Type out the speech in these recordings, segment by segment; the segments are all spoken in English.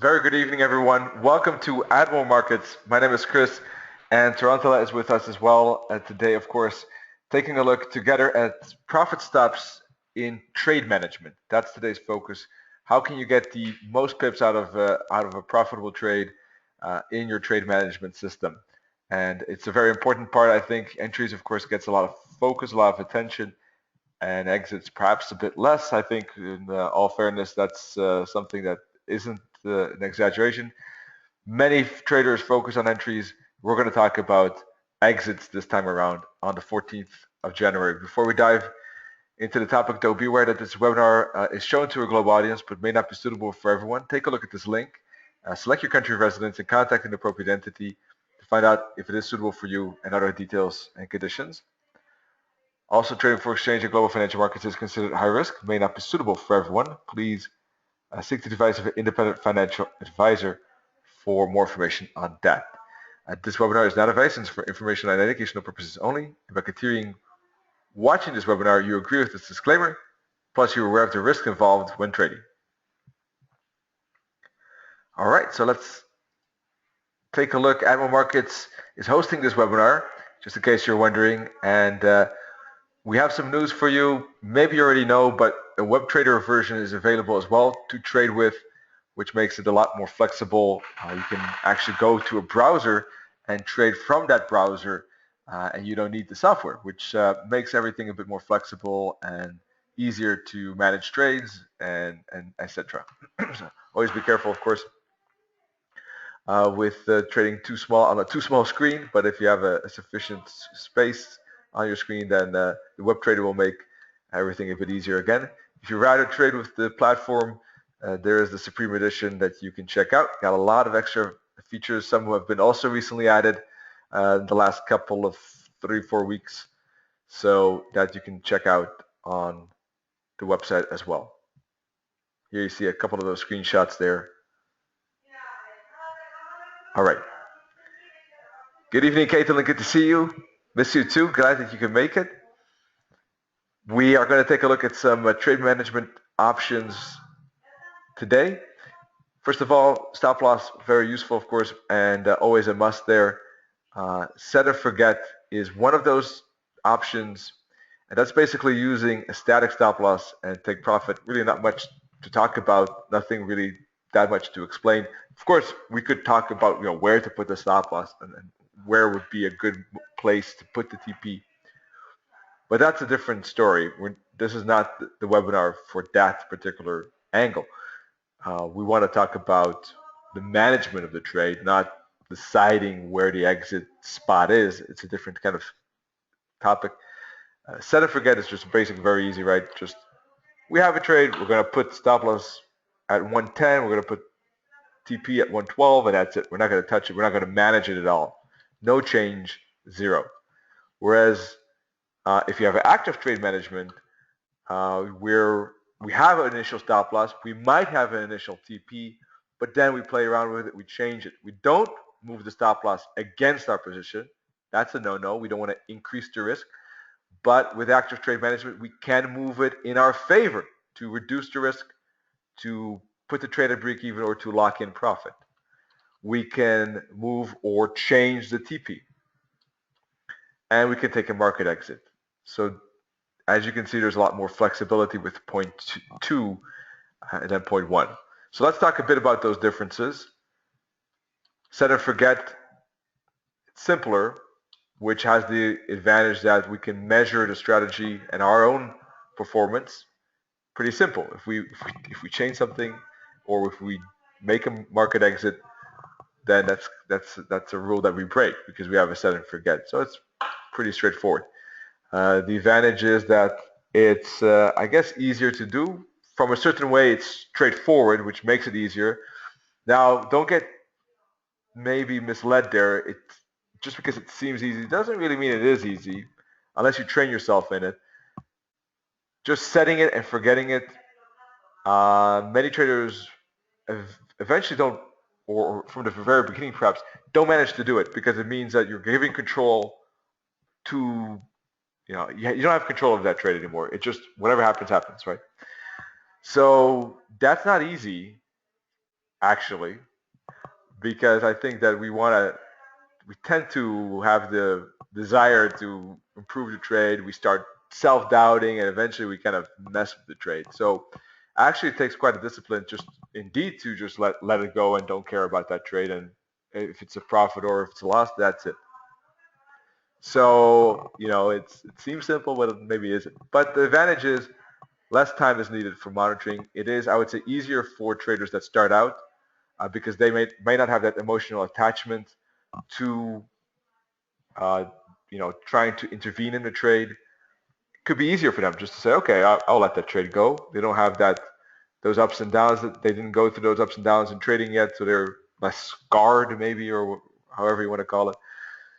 Very good evening, everyone. Welcome to Admiral Markets. My name is Chris, and Tarantula is with us as well today, of course, taking a look together at profit stops in trade management. That's today's focus. How can you get the most pips out of a profitable trade in your trade management system? And it's a very important part. I think entries, of course, gets a lot of focus, a lot of attention, and exits perhaps a bit less. I think, in all fairness, that's something that isn't an exaggeration. Many traders focus on entries. We're going to talk about exits this time around on the 14th of January. Before we dive into the topic, though, be aware that this webinar is shown to a global audience but may not be suitable for everyone. Take a look at this link, select your country of residence, and contact an appropriate entity to find out if it is suitable for you and other details and conditions. Also, trading for exchange and global financial markets is considered high risk, may not be suitable for everyone. Please seek the advice of an independent financial advisor for more information on that. This webinar is not advice and is for informational and educational purposes only. And by continuing watching this webinar, you agree with this disclaimer, plus you're aware of the risk involved when trading. All right, so let's take a look. Admiral Markets is hosting this webinar, just in case you're wondering, and we have some news for you. Maybe you already know, but a web trader version is available as well to trade with, which makes it a lot more flexible. You can actually go to a browser and trade from that browser, and you don't need the software, which makes everything a bit more flexible and easier to manage trades and etc. So always be careful, of course, with trading too small on a too small screen. But if you have a sufficient space on your screen, then the web trader will make everything a bit easier again. If you rather trade with the platform, there is the Supreme Edition that you can check out. Got a lot of extra features. Some have been also recently added in the last couple of 3-4 weeks, so that you can check out on the website as well. Here you see a couple of those screenshots there. All right. Good evening, Caitlin. Good to see you. Miss you too. Glad that you can make it. We are going to take a look at some trade management options today. First of all, stop loss, very useful, of course, and always a must there. Set or forget is one of those options, and that's basically using a static stop loss and take profit. Really not much to talk about, nothing really that much to explain. Of course, we could talk about where to put the stop loss and where would be a good place to put the TP. But that's a different story. This is not the webinar for that particular angle. We want to talk about the management of the trade, not deciding where the exit spot is. It's a different kind of topic. Set and forget is just basic, very easy, right? Just we have a trade. We're going to put stop loss at 110. We're going to put TP at 112, and that's it. We're not going to touch it. We're not going to manage it at all. No change, zero. Whereas if you have active trade management, we have an initial stop loss, we might have an initial TP, but then we play around with it, we change it. We don't move the stop loss against our position. That's a no-no. We don't want to increase the risk. But with active trade management, we can move it in our favor to reduce the risk, to put the trade at break even, or to lock in profit. We can move or change the TP. And we can take a market exit. So as you can see, there's a lot more flexibility with point 2 and then point 1. So let's talk a bit about those differences. Set and forget, it's simpler, which has the advantage that we can measure the strategy and our own performance. Pretty simple. If we change something, or if we make a market exit, then that's a rule that we break because we have a set and forget. So it's pretty straightforward. The advantage is that it's, I guess, easier to do. From a certain way, it's straightforward, which makes it easier. Now, don't get maybe misled there. Just because it seems easy doesn't really mean it is easy, unless you train yourself in it. Just setting it and forgetting it, many traders eventually don't, or from the very beginning perhaps, don't manage to do it because it means that you're giving control to, you don't have control of that trade anymore. It just, whatever happens, happens, right? So that's not easy. actually, because I think that we tend to have the desire to improve the trade. We start self-doubting, and eventually we kind of mess with the trade. So actually, it takes quite a discipline, just indeed, to just let it go and don't care about that trade. And if it's a profit or if it's a loss, that's it. So it seems simple, but it maybe isn't. But the advantage is less time is needed for monitoring. It is, I would say, easier for traders that start out because they may not have that emotional attachment to trying to intervene in the trade. It could be easier for them just to say, okay, I'll let that trade go. They don't have those ups and downs. That they didn't go through those ups and downs in trading yet, so they're less scarred, maybe, or however you want to call it.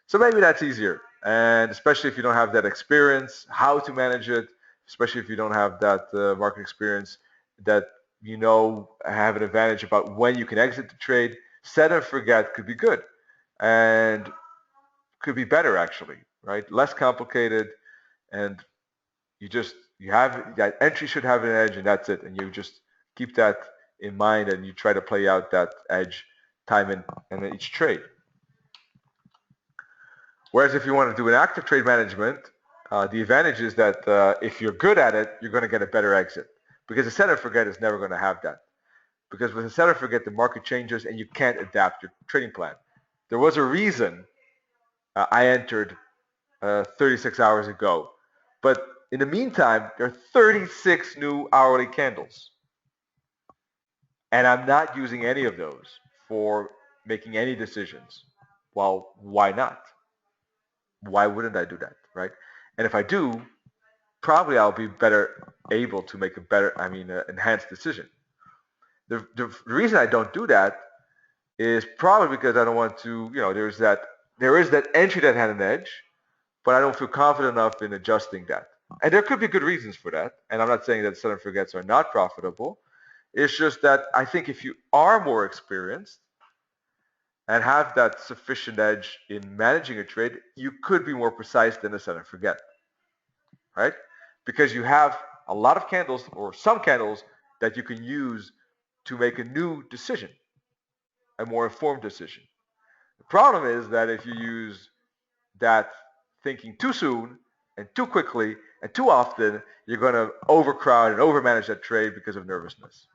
So maybe that's easier. And especially if you don't have that experience, how to manage it, especially if you don't have that market experience, that have an advantage about when you can exit the trade. Set and forget could be good. And could be better actually, right? Less complicated, and you have that entry should have an edge, and that's it. And you just keep that in mind, and you try to play out that edge time in each trade. Whereas if you want to do an active trade management, the advantage is that if you're good at it, you're going to get a better exit, because a set and forget is never going to have that. Because with a set and forget, the market changes and you can't adapt your trading plan. There was a reason I entered 36 hours ago. But in the meantime, there are 36 new hourly candles. And I'm not using any of those for making any decisions. Well, why not? Why wouldn't I do that, right? And if I do, probably I'll be better able to make enhanced decision. The reason I don't do that is probably because I don't want to, there is that entry that had an edge, but I don't feel confident enough in adjusting that. And there could be good reasons for that. And I'm not saying that set and forgets are not profitable. It's just that I think if you are more experienced and have that sufficient edge in managing a trade, you could be more precise than a set and forget, right? Because you have a lot of candles or some candles that you can use to make a new decision, a more informed decision. The problem is that if you use that thinking too soon and too quickly and too often, you're going to overcrowd and overmanage that trade because of nervousness.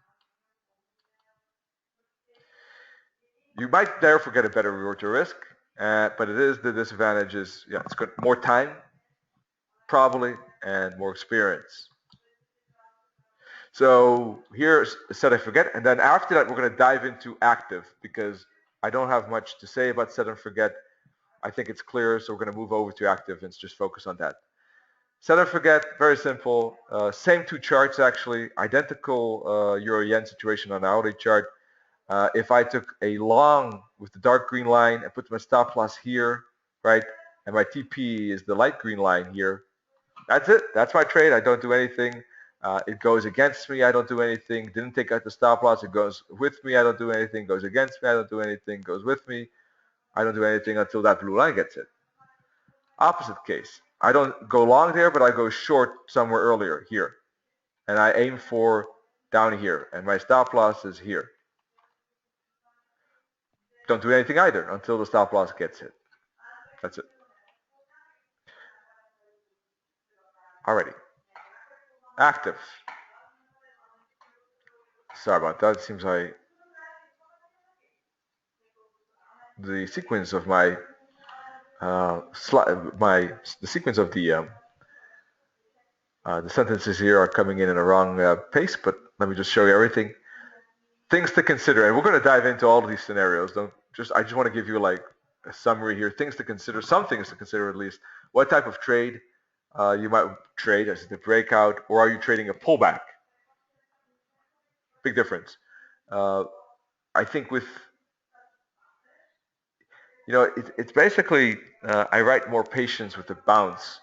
You might therefore get a better reward to risk, but it is the disadvantage is, it's got more time, probably, and more experience. So here's set and forget, and then after that, we're going to dive into active because I don't have much to say about set and forget. I think it's clear, so we're going to move over to active and just focus on that. Set and forget, very simple. Same two charts actually, identical euro-yen situation on the hourly chart. If I took a long with the dark green line and put my stop loss here, right, and my TP is the light green line here, that's it. That's my trade. I don't do anything. It goes against me. I don't do anything. Didn't take out the stop loss. It goes with me. I don't do anything. Goes against me. I don't do anything. Goes with me. I don't do anything until that blue line gets hit. Opposite case. I don't go long there, but I go short somewhere earlier here. And I aim for down here. And my stop loss is here. Don't do anything either until the stop loss gets hit. That's it. Alrighty. Active. Sorry about that. It seems like the sequence of the sequence of the sentences here are coming in a wrong pace, but let me just show you everything. Things to consider, and we're going to dive into all of these scenarios. I just want to give you like a summary here. Things to consider, some things to consider at least. What type of trade you might trade as the breakout, or are you trading a pullback? Big difference. I think with it's basically I write more patience with the bounce.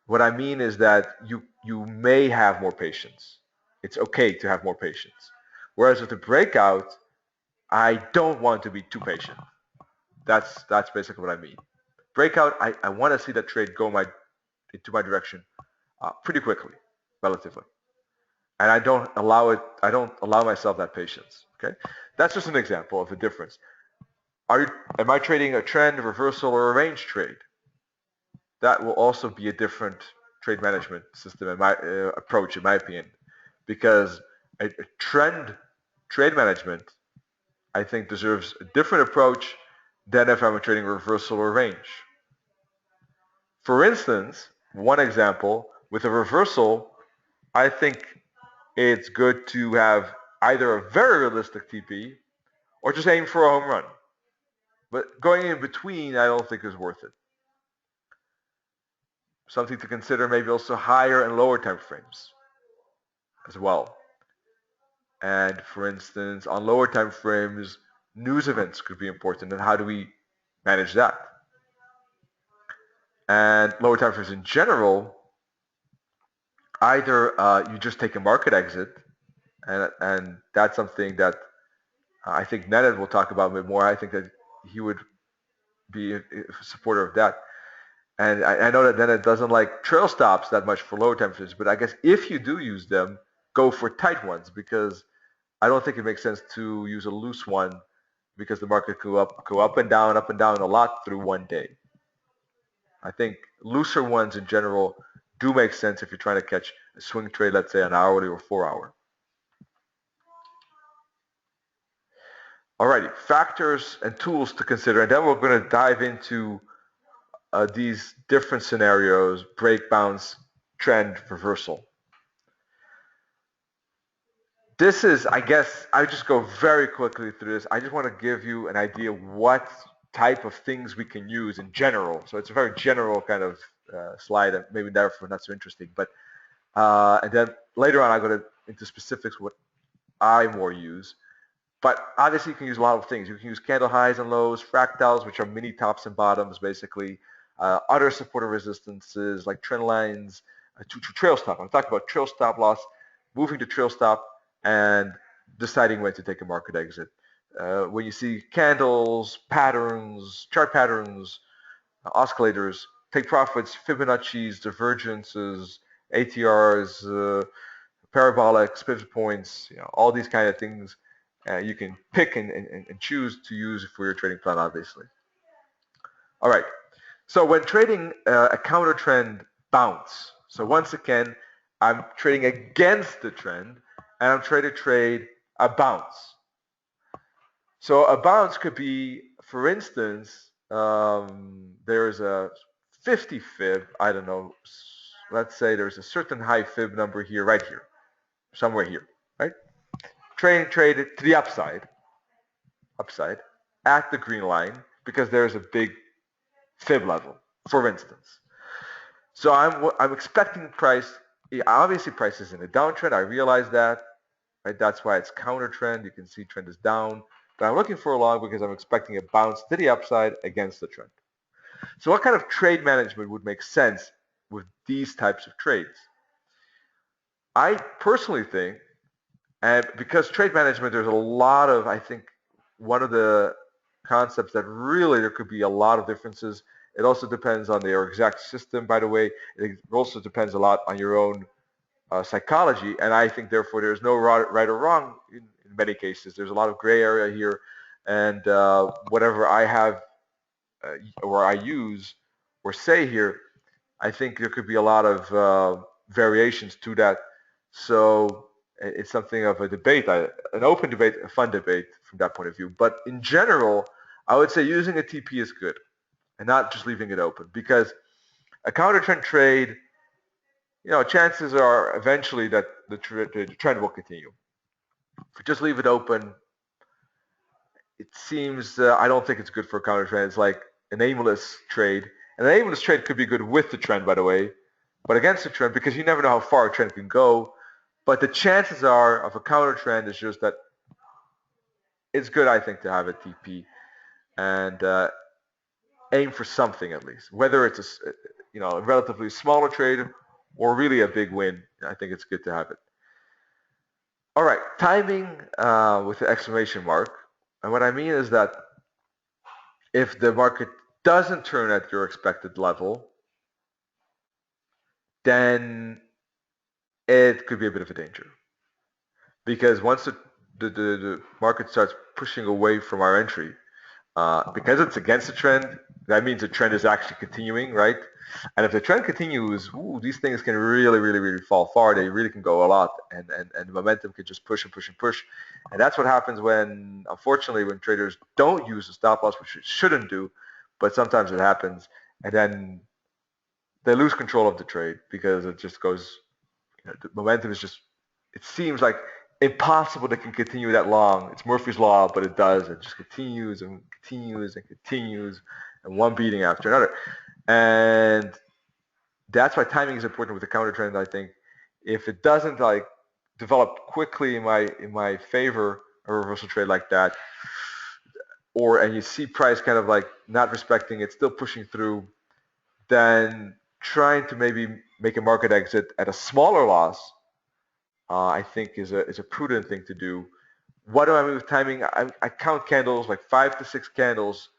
What I mean is that you may have more patience. It's okay to have more patience. Whereas with the breakout, I don't want to be too patient. That's basically what I mean. Breakout, I want to see that trade go into my direction pretty quickly, relatively. and I don't allow myself that patience. Okay, that's just an example of the difference. Am I trading a trend, reversal, or a range trade? That will also be a different trade management system in my approach, in my opinion, because a trend trade management, I think, deserves a different approach than if I'm trading reversal or range. For instance, one example with a reversal, I think it's good to have either a very realistic TP or just aim for a home run. But going in between, I don't think is worth it. Something to consider maybe also higher and lower time frames as well. And for instance, on lower time frames, news events could be important. And how do we manage that? And lower time frames in general, either you just take a market exit, and that's something that I think Nenad will talk about a bit more. I think that he would be a supporter of that. And I know that Nenad doesn't like trail stops that much for lower time frames, but I guess if you do use them, go for tight ones, because I don't think it makes sense to use a loose one because the market go up and down a lot through one day. I think looser ones in general do make sense if you're trying to catch a swing trade, let's say an hourly or 4 hour. Alrighty, factors and tools to consider, and then we're going to dive into these different scenarios: break, bounce, trend, reversal. This is, I guess, I just go very quickly through this. I just want to give you an idea of what type of things we can use in general. So it's a very general kind of slide, and maybe therefore not so interesting. But and then later on, I go into specifics what I more use. But obviously, you can use a lot of things. You can use candle highs and lows, fractals, which are mini tops and bottoms, basically. Other supporter resistances like trend lines, to trail stop. I'm talking about trail stop loss, moving to trail stop, and deciding when to take a market exit. When you see candles, patterns, chart patterns, oscillators, take profits, Fibonacci's, divergences, ATRs, parabolics, pivot points, all these kind of things you can pick and choose to use for your trading plan, obviously. All right. So when trading a counter trend bounce, so once again, I'm trading against the trend, and I'm trying to trade a bounce. So a bounce could be, for instance, there's a 50 fib, I don't know, let's say there's a certain high fib number here, right here, somewhere here, right? Trade it to the upside, at the green line, because there's a big fib level, for instance. So I'm expecting price, obviously price is in a downtrend, I realize that, right? That's why it's counter trend, you can see trend is down, but I'm looking for a long because I'm expecting a bounce to the upside against the trend. So what kind of trade management would make sense with these types of trades? I personally think, and because trade management, there's a lot of, I think, one of the concepts that really there could be a lot of differences. It also depends on their exact system, by the way. It also depends a lot on your own psychology, and I think therefore there's no right or wrong in many cases. There's a lot of gray area here, and whatever I have or I use or say here, I think there could be a lot of variations to that. So it's something of a debate, an open debate, a fun debate from that point of view. But in general, I would say using a TP is good and not just leaving it open, because a counter trend trade, chances are eventually that the trend will continue. If you just leave it open, it seems I don't think it's good for a counter trend. It's like an aimless trade. And an aimless trade could be good with the trend, by the way, but against the trend, because you never know how far a trend can go. But the chances are of a counter trend is just that it's good, I think, to have a TP and aim for something at least, whether it's a relatively smaller trade or really a big win. I think it's good to have it. All right, timing with the exclamation mark. And what I mean is that if the market doesn't turn at your expected level, then it could be a bit of a danger. because once the market starts pushing away from our entry, because it's against the trend, that means the trend is actually continuing, right? And if the trend continues, ooh, these things can really, really, really fall far. They really can go a lot, and the momentum can just push and push and push. And that's what happens when, unfortunately, when traders don't use the stop loss, which it shouldn't do, but sometimes it happens, and then they lose control of the trade because it just goes, the momentum is just, it seems like impossible to can continue that long. It's Murphy's Law, but it does. It just continues and continues and continues, and one beating after another. And that's why timing is important with the counter trend. I think if it doesn't like develop quickly in my favor, a reversal trade like that, or and you see price kind of like not respecting it, still pushing through, then trying to maybe make a market exit at a smaller loss, I think is a prudent thing to do. What do I mean with timing? I count candles, like 5 to 6 candles,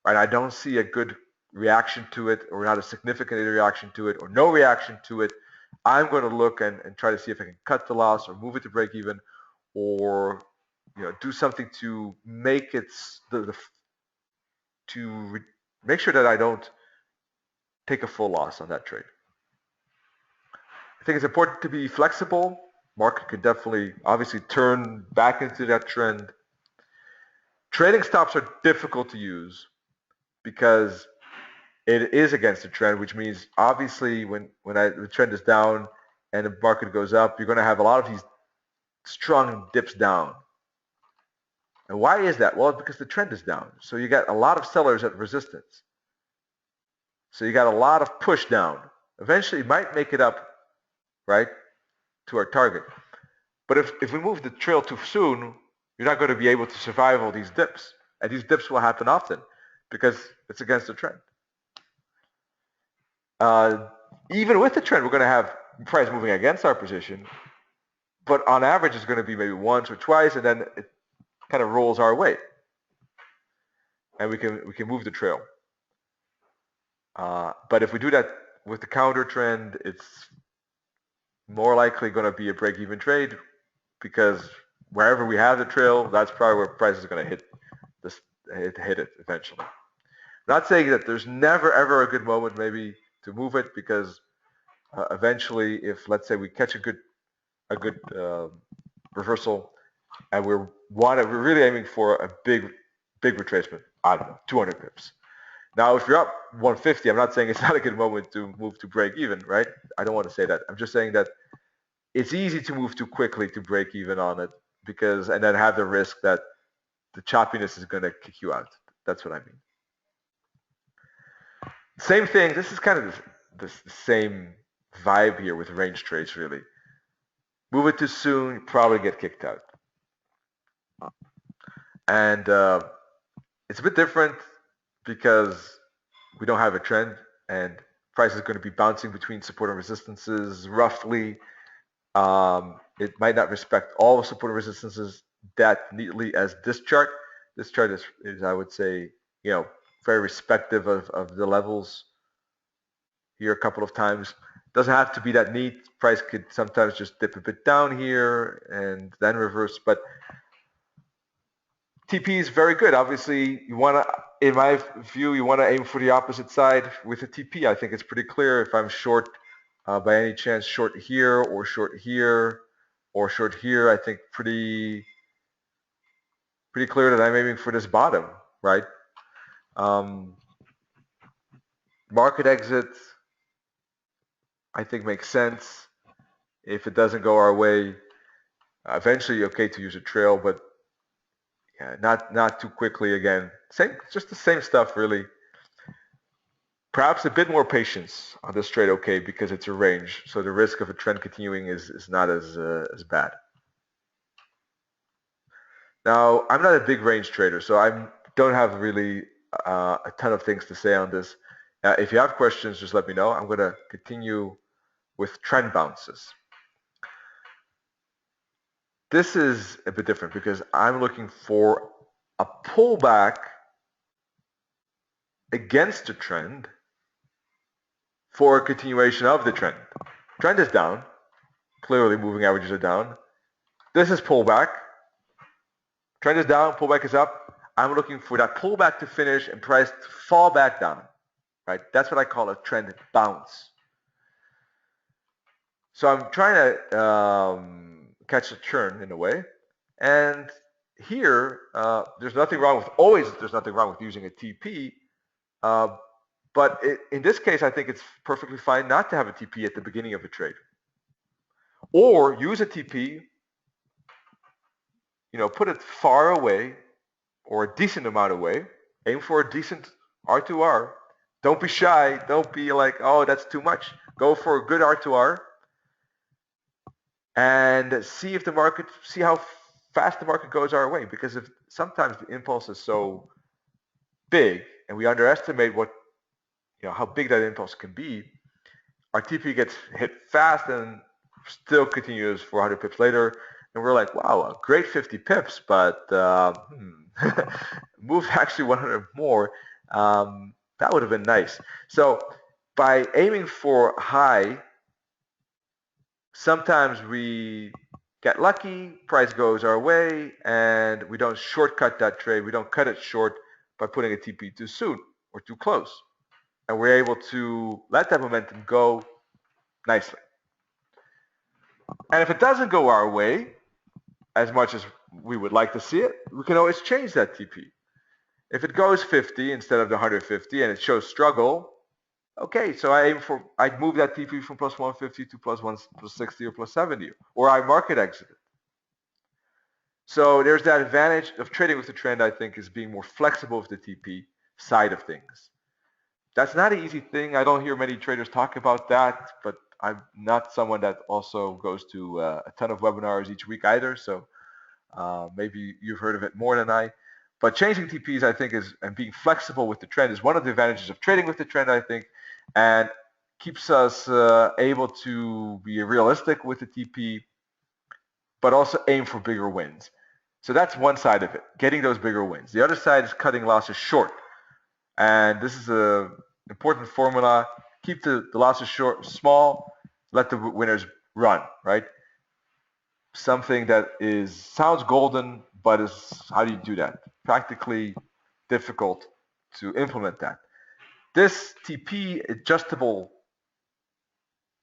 and I don't see a good reaction to it, or not a significant reaction to it, or no reaction to it. I'm going to look and try to see if I can cut the loss or move it to break even, or do something to make it make sure that I don't take a full loss on that trade. I think it's important to be flexible. Market could definitely, obviously, turn back into that trend. Trading stops are difficult to use because it is against the trend, which means obviously when the trend is down and the market goes up, you're going to have a lot of these strong dips down. And why is that? Well, because the trend is down. So you got a lot of sellers at resistance. So you got a lot of push down. Eventually, you might make it up, right, to our target. But if we move the trail too soon, you're not going to be able to survive all these dips. And these dips will happen often because it's against the trend. Even with the trend, we're going to have price moving against our position. But on average, it's going to be maybe once or twice, and then it kind of rolls our way. And we can move the trail. But if we do that with the counter trend, it's more likely going to be a break-even trade because wherever we have the trail, that's probably where price is going to hit it eventually. I'm not saying that there's never ever a good moment maybe to move it because eventually, if let's say we catch a good reversal and we're really aiming for a big retracement, I don't know, 200 pips. Now, if you're up 150, I'm not saying it's not a good moment to move to break even, right? I don't want to say that. I'm just saying that it's easy to move too quickly to break even on it and then have the risk that the choppiness is going to kick you out. That's what I mean. Same thing. This is kind of the same vibe here with range trades, really. Move it too soon, you probably get kicked out. And it's a bit different because we don't have a trend and price is going to be bouncing between support and resistances roughly. It might not respect all the support and resistances that neatly as this chart. This chart is I would say, very respective of the levels here a couple of times. Doesn't have to be that neat. Price could sometimes just dip a bit down here and then reverse, but TP is very good. Obviously, you want to, in my view, you want to aim for the opposite side with a TP. I think it's pretty clear if I'm short by any chance, short here or short here or short here. I think pretty clear that I'm aiming for this bottom, right? Market exit, I think makes sense. If it doesn't go our way, eventually okay to use a trail, but yeah, not too quickly again. Just the same stuff really. Perhaps a bit more patience on this trade, okay, because it's a range, so the risk of a trend continuing is not as bad. Now, I'm not a big range trader, so I don't have really a ton of things to say on this. If you have questions, just let me know. I'm going to continue with trend bounces. This is a bit different because I'm looking for a pullback against the trend for a continuation of the trend. Trend is down. Clearly, moving averages are down. This is pullback. Trend is down, pullback is up. I'm looking for that pullback to finish and price to fall back down, right? That's what I call a trend bounce. So I'm trying to catch a turn in a way. And here, there's nothing wrong with using a TP. But in this case, I think it's perfectly fine not to have a TP at the beginning of a trade. Or use a TP, put it far away or a decent amount away. Aim for a decent R2R. Don't be shy. Don't be like, oh, that's too much. Go for a good R2R and see how fast the market goes our way. Because if sometimes the impulse is so big and we underestimate how big that impulse can be, our TP gets hit fast and still continues 400 pips later, and we're like, wow, a great 50 pips, but move actually 100 more. That would have been nice. So by aiming for high, sometimes we get lucky, price goes our way, and we don't shortcut that trade. We don't cut it short by putting a TP too soon or too close. And we're able to let that momentum go nicely. And if it doesn't go our way, as much as we would like to see it, we can always change that TP. If it goes 50 instead of the 150 and it shows struggle, okay, so I'd move that TP from plus 150 to plus 60 or plus 70, or I market exit it. So there's that advantage of trading with the trend, I think, is being more flexible with the TP side of things. That's not an easy thing. I don't hear many traders talk about that, but I'm not someone that also goes to a ton of webinars each week either, so maybe you've heard of it more than I. But changing TPs, I think, and being flexible with the trend is one of the advantages of trading with the trend, I think, and keeps us able to be realistic with the TP, but also aim for bigger wins. So that's one side of it, getting those bigger wins. The other side is cutting losses short. And this is an important formula. Keep the losses small, let the winners run, right? Something that sounds golden, but how do you do that? Practically difficult to implement that. This TP adjustable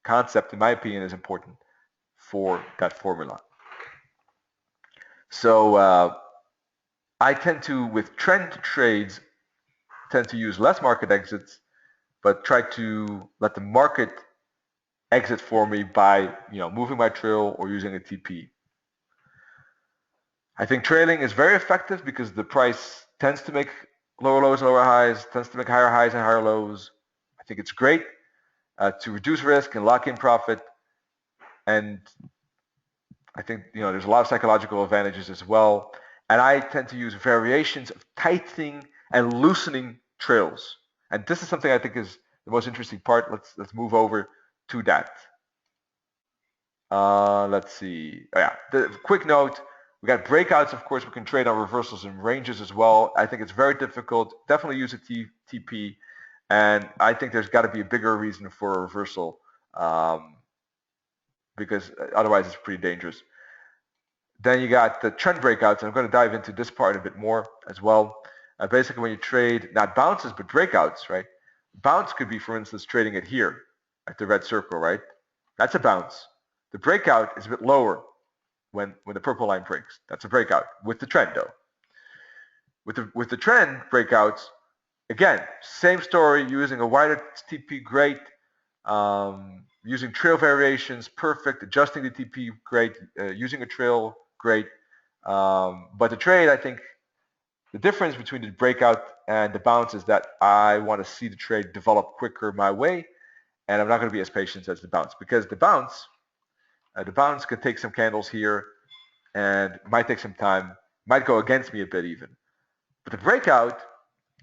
concept, in my opinion, is important for that formula. So I tend to, with trend trades, use less market exits, but try to let the market exit for me by moving my trail or using a TP. I think trailing is very effective because the price tends to make lower lows and lower highs, tends to make higher highs and higher lows. I think it's great to reduce risk and lock in profit. And I think there's a lot of psychological advantages as well. And I tend to use variations of tightening and loosening trails. And this is something I think is the most interesting part. Let's move over to that. Let's see. Oh yeah, the quick note. We got breakouts, of course. We can trade on reversals and ranges as well. I think it's very difficult. Definitely use a TP. And I think there's got to be a bigger reason for a reversal because otherwise it's pretty dangerous. Then you got the trend breakouts. I'm going to dive into this part a bit more as well. Basically, when you trade not bounces but breakouts, right? Bounce could be, for instance, trading it here at the red circle, right? That's a bounce. The breakout is a bit lower when the purple line breaks. That's a breakout with the trend, though. With the trend breakouts, again, same story. Using a wider TP, great. Using trail variations, perfect. Adjusting the TP, great. Using a trail, great. But the trade, I think, the difference between the breakout and the bounce is that I want to see the trade develop quicker my way, and I'm not going to be as patient as the bounce because the bounce could take some candles here and might take some time, might go against me a bit even. But the breakout,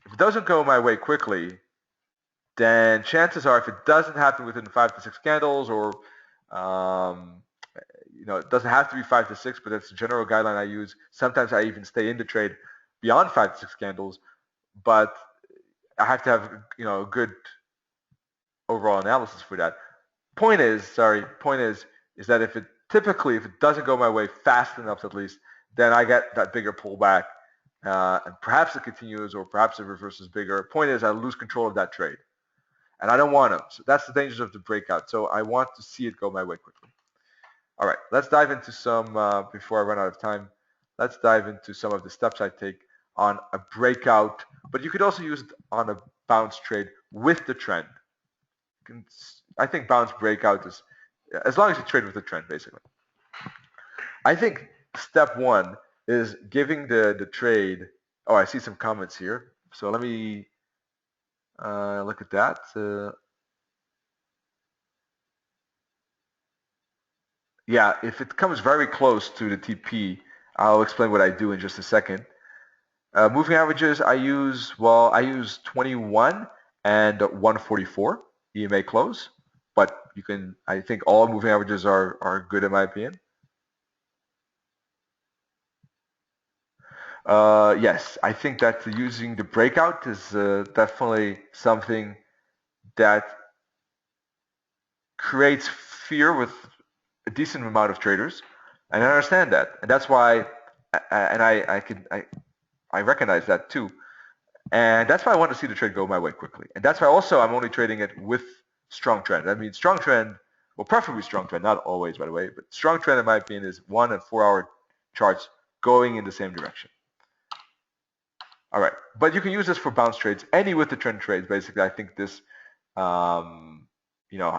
if it doesn't go my way quickly, then chances are if it doesn't happen within 5 to 6 candles or it doesn't have to be 5 to 6, but that's a general guideline I use. Sometimes I even stay in the trade beyond 5 to 6 candles, but I have to have a good overall analysis for that. Point is that if it typically, if it doesn't go my way fast enough, at least, then I get that bigger pullback, and perhaps it continues, or perhaps it reverses bigger. Point is, I lose control of that trade, and I don't want to. So that's the dangers of the breakout. So I want to see it go my way quickly. All right, let's dive into some, before I run out of time, let's dive into some of the steps I take on a breakout, but you could also use it on a bounce trade with the trend. I think bounce breakout is, as long as you trade with the trend, basically. I think step one is giving the trade. Oh, I see some comments here. So let me look at that. Yeah, if it comes very close to the TP, I'll explain what I do in just a second. Moving averages, I use 21 and 144 EMA close, but you can, I think all moving averages are good in my opinion. Yes, I think that using the breakout is definitely something that creates fear with a decent amount of traders, and I understand that, and that's why, and I recognize that too, and that's why I want to see the trade go my way quickly, and that's why also I'm only trading it with strong trend. I mean, strong trend, well, preferably strong trend, not always, by the way, but strong trend in my opinion is 1 and 4 hour charts going in the same direction. All right, but you can use this for bounce trades, any with the trend trades. Basically, I think this,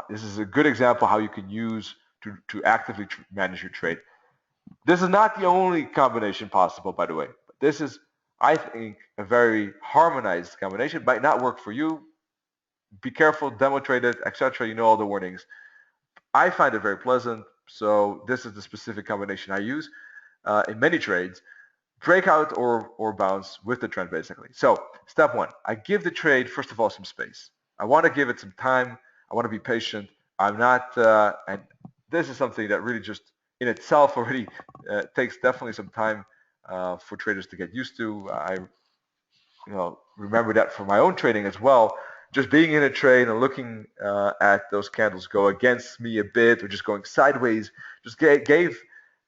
this is a good example how you can use to actively manage your trade. This is not the only combination possible, by the way. This is, I think, a very harmonized combination. It might not work for you. Be careful, demo trade it, etc. You know all the warnings. I find it very pleasant, so this is the specific combination I use in many trades. Breakout or bounce with the trend, basically. So step one, I give the trade, first of all, some space. I want to give it some time. I want to be patient. I'm not, and this is something that really just in itself already takes definitely some time for traders to get used to. I remember that from my own trading as well. Just being in a trade and looking at those candles go against me a bit or just going sideways just gave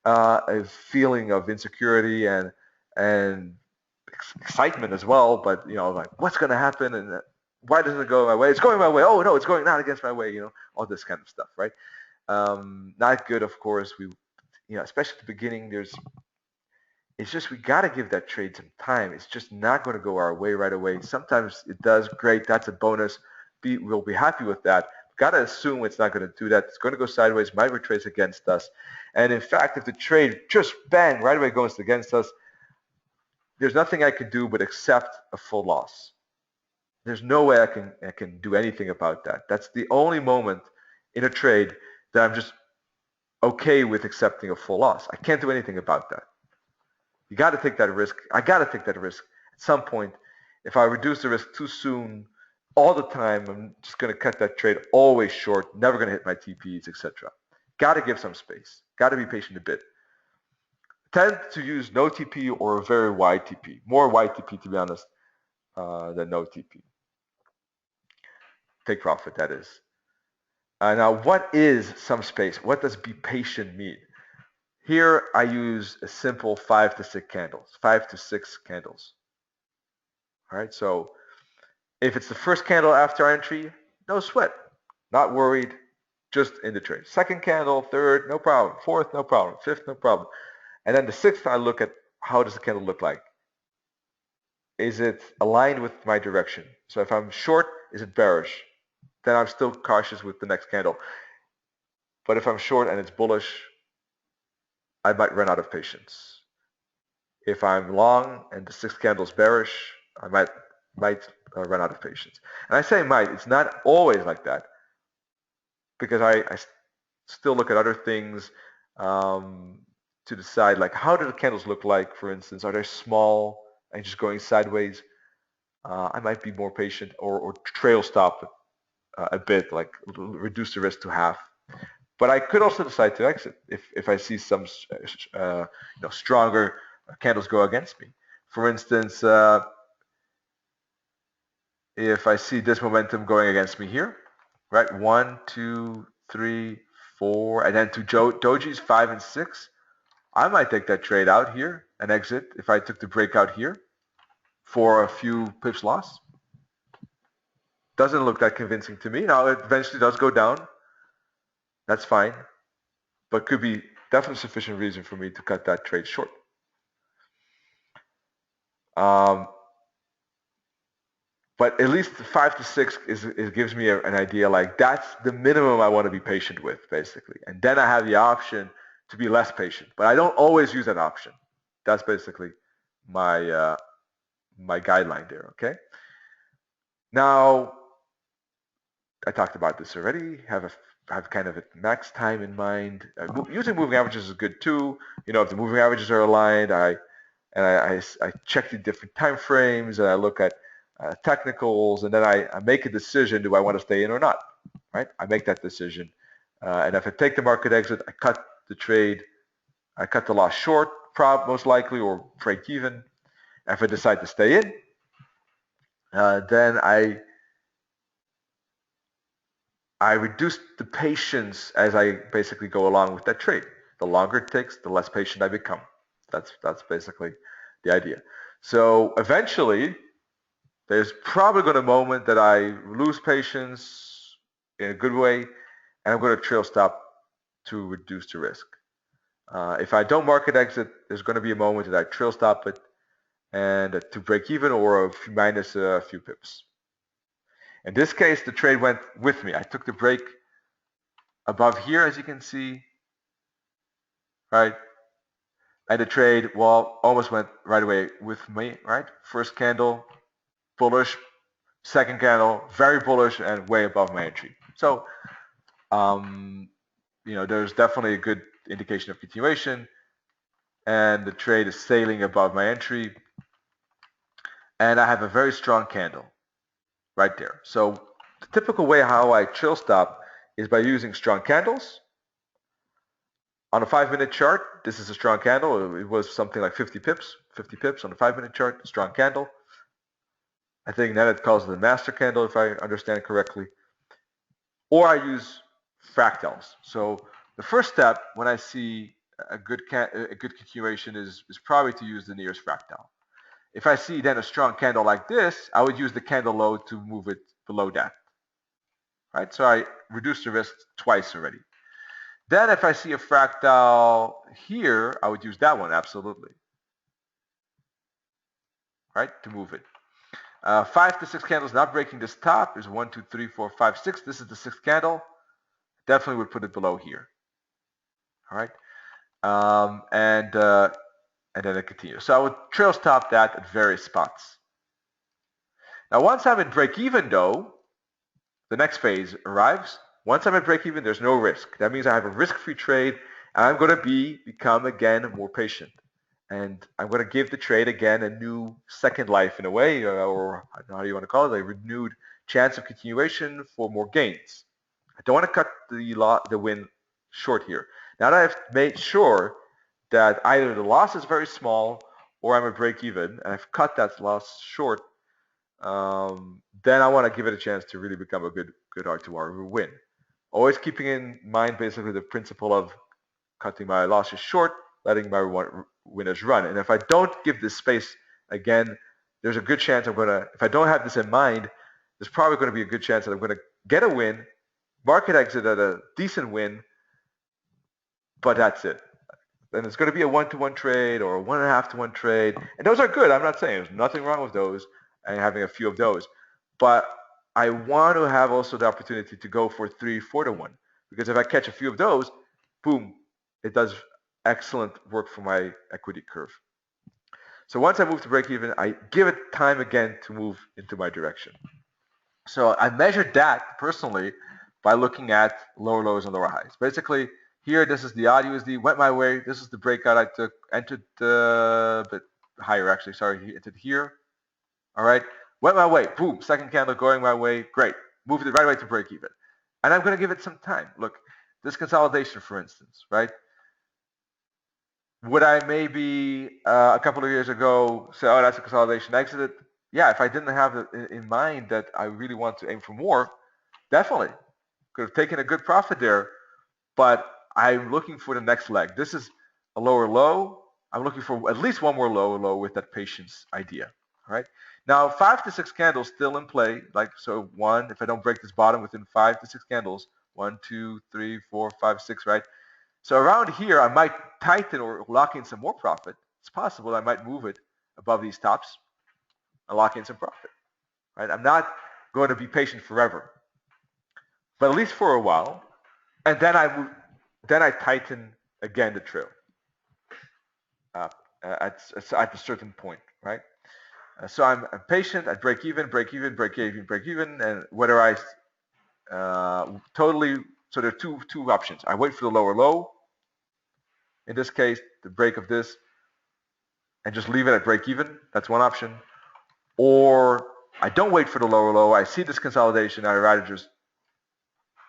a feeling of insecurity and excitement as well. But like what's going to happen and why doesn't it go my way? It's going my way. Oh no, it's going not against my way. All this kind of stuff, right? Not good, of course. Especially at the beginning, it's just we got to give that trade some time. It's just not going to go our way right away. Sometimes it does. Great, that's a bonus. We'll be happy with that. Got to assume it's not going to do that. It's going to go sideways, might retrace against us. And in fact, if the trade just bang right away goes against us, there's nothing I can do but accept a full loss. There's no way I can do anything about that. That's the only moment in a trade that I'm just okay with accepting a full loss. I can't do anything about that. You got to take that risk. I got to take that risk at some point. If I reduce the risk too soon, all the time, I'm just going to cut that trade always short, never going to hit my TPs, etc. Got to give some space. Got to be patient a bit. Tend to use no TP or a very wide TP. More wide TP, to be honest, than no TP. Take profit, that is. Now, what is some space? What does be patient mean? Here, I use a simple 5 to 6 candles. 5 to 6 candles. All right, so if it's the first candle after entry, no sweat. Not worried, just in the trade. Second candle, third, no problem. Fourth, no problem. Fifth, no problem. And then the sixth, I look at how does the candle look like? Is it aligned with my direction? So if I'm short, is it bearish? Then I'm still cautious with the next candle. But if I'm short and it's bullish, I might run out of patience. If I'm long and the sixth candle is bearish, I might run out of patience. And I say might, it's not always like that because I still look at other things to decide, like how do the candles look like, for instance. Are they small and just going sideways? I might be more patient or trail stop a bit, like reduce the risk to half. But I could also decide to exit if I see some stronger candles go against me. For instance, if I see this momentum going against me here, right? 1, 2, 3, 4, and then to dojis 5 and 6. I might take that trade out here and exit if I took the breakout here for a few pips loss. Doesn't look that convincing to me. Now it eventually does go down. That's fine, but could be definitely sufficient reason for me to cut that trade short. But at least 5 to 6 gives me an idea, like that's the minimum I want to be patient with, basically. And then I have the option to be less patient, but I don't always use that option. That's basically my my guideline there. Okay. Now I talked about this already. Have kind of a max time in mind. Using moving averages is good too. You know, if the moving averages are aligned, I check the different time frames, and I look at technicals, and then I make a decision: do I want to stay in or not? Right? I make that decision, and if I take the market exit, I cut the trade, I cut the loss short, most likely, or break even. If I decide to stay in, then I reduce the patience as I basically go along with that trade. The longer it takes, the less patient I become. That's basically the idea. So eventually, there's probably going to be a moment that I lose patience in a good way, and I'm going to trail stop to reduce the risk. If I don't market exit, there's going to be a moment that I trail stop it and to break even or minus a few pips. In this case, the trade went with me. I took the break above here, as you can see, right? And the trade, well, almost went right away with me, right? First candle, bullish. Second candle, very bullish and way above my entry. So, you know, there's definitely a good indication of continuation. And the trade is sailing above my entry. And I have a very strong candle right there. So the typical way how I trail stop is by using strong candles. On a 5-minute chart, this is a strong candle. It was something like 50 pips on a 5-minute chart, strong candle. I think then it calls it the master candle, if I understand correctly. Or I use fractals. So the first step when I see a good continuation is probably to use the nearest fractal. If I see then a strong candle like this, I would use the candle low to move it below that. Right? So I reduced the risk twice already. Then if I see a fractal here, I would use that one, absolutely. Right? To move it. 5 to 6 candles not breaking this top. There's 1, 2, 3, 4, 5, 6. This is the 6th candle. Definitely would put it below here. All right. And then it continues. So I would trail stop that at various spots. Now, once I'm at break even, though, the next phase arrives. Once I'm at break even, there's no risk. That means I have a risk-free trade, and I'm going to become again more patient. And I'm going to give the trade again a new second life in a way, or how do you want to call it, a renewed chance of continuation for more gains. I don't want to cut the win short here. Now that I've made sure that either the loss is very small or I'm at break even, and I've cut that loss short, then I want to give it a chance to really become a good R2R win. Always keeping in mind basically the principle of cutting my losses short, letting my winners run. And if I don't give this space again, there's a good chance I'm going to, if I don't have this in mind, there's probably going to be a good chance that I'm going to get a win, market exit at a decent win, but that's it. Then it's going to be a 1-to-1 trade or a 1.5-to-1 trade. And those are good. I'm not saying there's nothing wrong with those and having a few of those. But I want to have also the opportunity to go for 3, 4-to-1. Because if I catch a few of those, boom, it does excellent work for my equity curve. So once I move to break even, I give it time again to move into my direction. So I measured that personally by looking at lower lows and lower highs. Basically, here, this is the odd USD, went my way. This is the breakout I took, entered a bit higher actually, sorry, entered here. All right, went my way, boom, second candle going my way, great. Moved it right away to break even. And I'm going to give it some time. Look, this consolidation, for instance, right? Would I maybe a couple of years ago say, oh, that's a consolidation, exit it? Yeah, if I didn't have it in mind that I really want to aim for more, definitely. Could have taken a good profit there. but I'm looking for the next leg. This is a lower low. I'm looking for at least one more lower low with that patience idea. All right. Now 5 to 6 candles still in play. Like so, one. If I don't break this bottom within 5 to 6 candles, 1, 2, 3, 4, 5, 6. Right. So around here, I might tighten or lock in some more profit. It's possible I might move it above these tops and lock in some profit. Right. I'm not going to be patient forever, but at least for a while. And then I tighten again the trail uh, at a certain point, right? So I'm patient at break even, break even, break even, break even, and whether I totally. So there are two options. I wait for the lower low. In this case, the break of this, and just leave it at break even. That's one option. Or I don't wait for the lower low. I see this consolidation. I'd rather just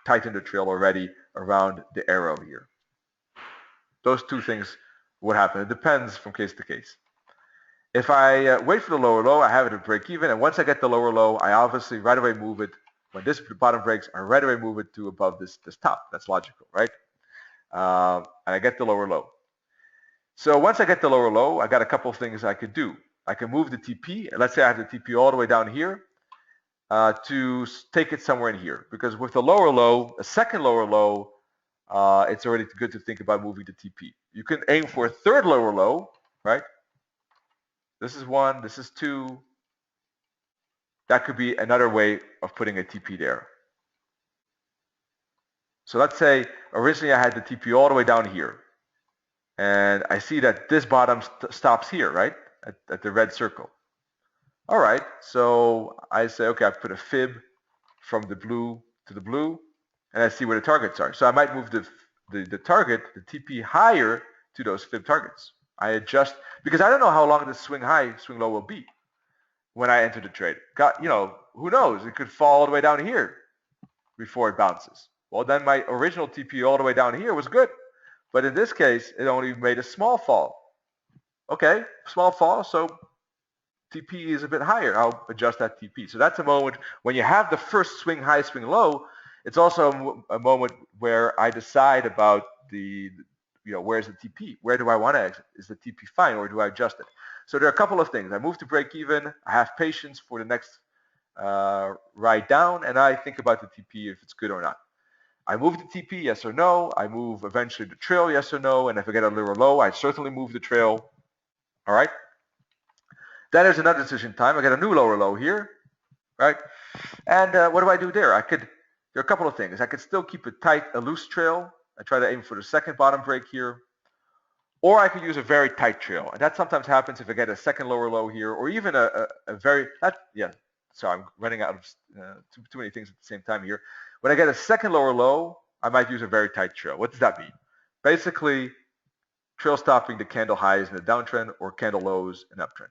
tighten the trail already around the arrow here. Those two things would happen. It depends from case to case. If I wait for the lower low, I have it at break even. And once I get the lower low, I obviously right away move it. When this bottom breaks, I right away move it to above this top. That's logical, right? And I get the lower low. So once I get the lower low, I got a couple of things I could do. I can move the TP. Let's say I have the TP all the way down here to take it somewhere in here. Because with the lower low, a second lower low, it's already good to think about moving the TP. You can aim for a third lower low, right? This is 1, this is 2. That could be another way of putting a TP there. So let's say originally I had the TP all the way down here. And I see that this bottom stops here, right? At the red circle. All right, so I say, okay, I put a fib from the blue to the blue, and I see where the targets are. So I might move the target, the TP, higher to those fib targets. I adjust, because I don't know how long this swing high, swing low will be when I enter the trade. Who knows? It could fall all the way down here before it bounces. Well, then my original TP all the way down here was good. But in this case, it only made a small fall. Okay, small fall, so TP is a bit higher. I'll adjust that TP. So that's a moment when you have the first swing high, swing low. It's also a moment where I decide about where's the TP? Where do I want to exit? Is the TP fine or do I adjust it? So there are a couple of things. I move to break even. I have patience for the next ride down, and I think about the TP if it's good or not. I move the TP, yes or no. I move eventually the trail, yes or no. And if I get a little low, I certainly move the trail. All right. Then there's another decision time. I get a new lower low here, right? And what do I do there? There are a couple of things. I could still keep it tight, a loose trail. I try to aim for the second bottom break here. Or I could use a very tight trail. And that sometimes happens if I get a second lower low here, or even a very, sorry, I'm running out of too many things at the same time here. When I get a second lower low, I might use a very tight trail. What does that mean? Basically, trail stopping the candle highs in the downtrend or candle lows in uptrend.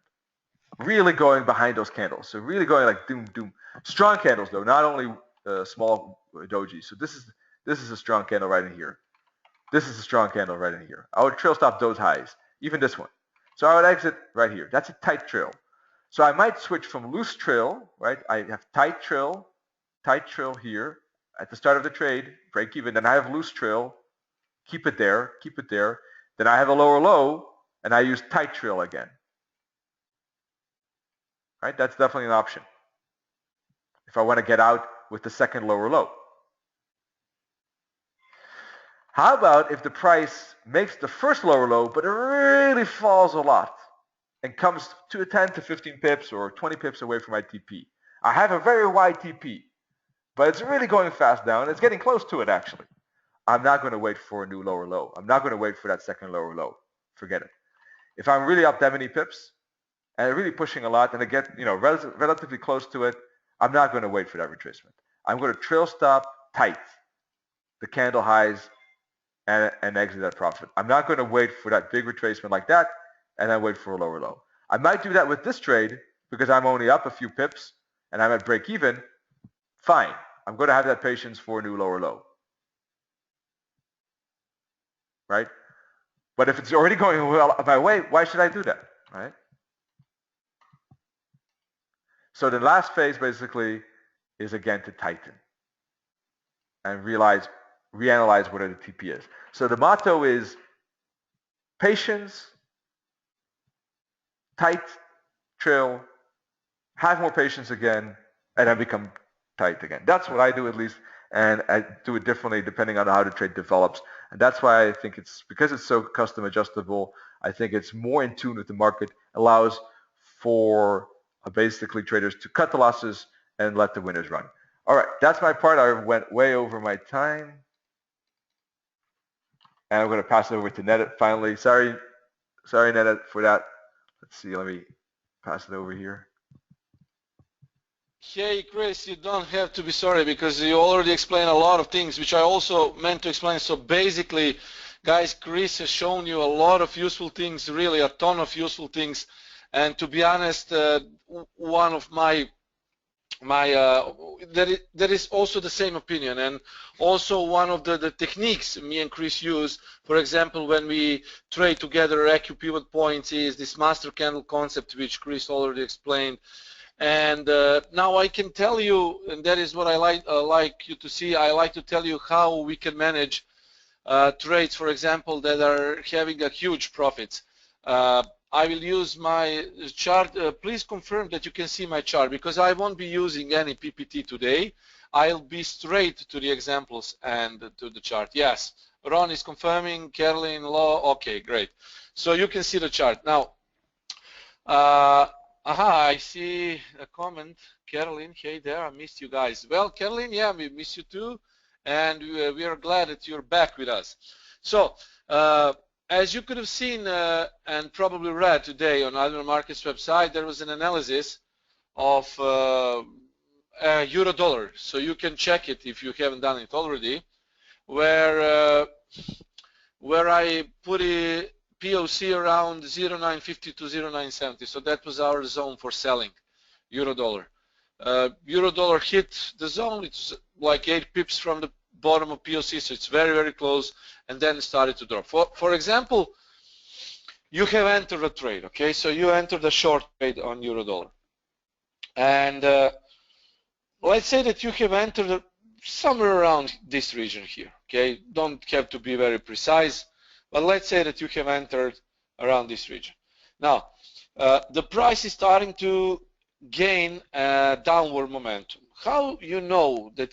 Really going behind those candles. So really going like doom, doom. Strong candles though, not only small dojis. So this is a strong candle right in here. This is a strong candle right in here. I would trail stop those highs, even this one. So I would exit right here. That's a tight trail. So I might switch from loose trail, right? I have tight trail here at the start of the trade, break even. Then I have loose trail, keep it there. Then I have a lower low, and I use tight trail again. Right? That's definitely an option if I want to get out with the second lower low. How about if the price makes the first lower low, but it really falls a lot and comes to 10 to 15 pips or 20 pips away from my TP? I have a very wide TP, but it's really going fast down. It's getting close to it, actually. I'm not going to wait for a new lower low. I'm not going to wait for that second lower low. Forget it. If I'm really up that many pips and really pushing a lot and I get relatively close to it, I'm not going to wait for that retracement. I'm going to trail stop tight the candle highs and exit that profit. I'm not going to wait for that big retracement like that and then wait for a lower low. I might do that with this trade because I'm only up a few pips and I'm at break even. Fine. I'm going to have that patience for a new lower low. Right? But if it's already going well my way, why should I do that? Right? So the last phase basically is again to tighten and realize reanalyze what the TP is. So the motto is patience, tight, trill, have more patience again, and then become tight again. That's what I do at least, and I do it differently depending on how the trade develops. And that's why I think because it's so custom adjustable, I think it's more in tune with the market, allows for basically traders to cut the losses and let the winners run. All right, that's my part. I went way over my time. And I'm going to pass it over to Nedit finally. Sorry, Nedit, for that. Let's see, let me pass it over here. Hey, Chris, you don't have to be sorry because you already explained a lot of things, which I also meant to explain. So basically, guys, Chris has shown you a lot of useful things, really a ton of useful things. And to be honest, one of there is also the same opinion, and also one of the techniques me and Chris use, for example, when we trade together AQ pivot points, is this master candle concept, which Chris already explained. And now I can tell you, and that is what I like you to see. I like to tell you how we can manage trades, for example, that are having a huge profits. I will use my chart. Please confirm that you can see my chart, because I won't be using any PPT today. I'll be straight to the examples and to the chart. Yes, Ron is confirming. Caroline, Law. Okay, great. So you can see the chart now. I see a comment. Caroline, hey there, I missed you guys. Well, Caroline, yeah, we miss you too, and we are glad that you're back with us. So, as you could have seen and probably read today on Albion Markets website, there was an analysis of euro dollar. So you can check it if you haven't done it already, where I put it POC around 0.950 to 0.970. So that was our zone for selling euro dollar. Euro dollar hit the zone. It's like 8 pips from the bottom of POC, so it's very, very close, and then it started to drop. For example, you have entered a trade, okay? So you entered a short trade on euro dollar. And let's say that you have entered somewhere around this region here, okay? Don't have to be very precise, but let's say that you have entered around this region. Now, the price is starting to gain downward momentum. How you know that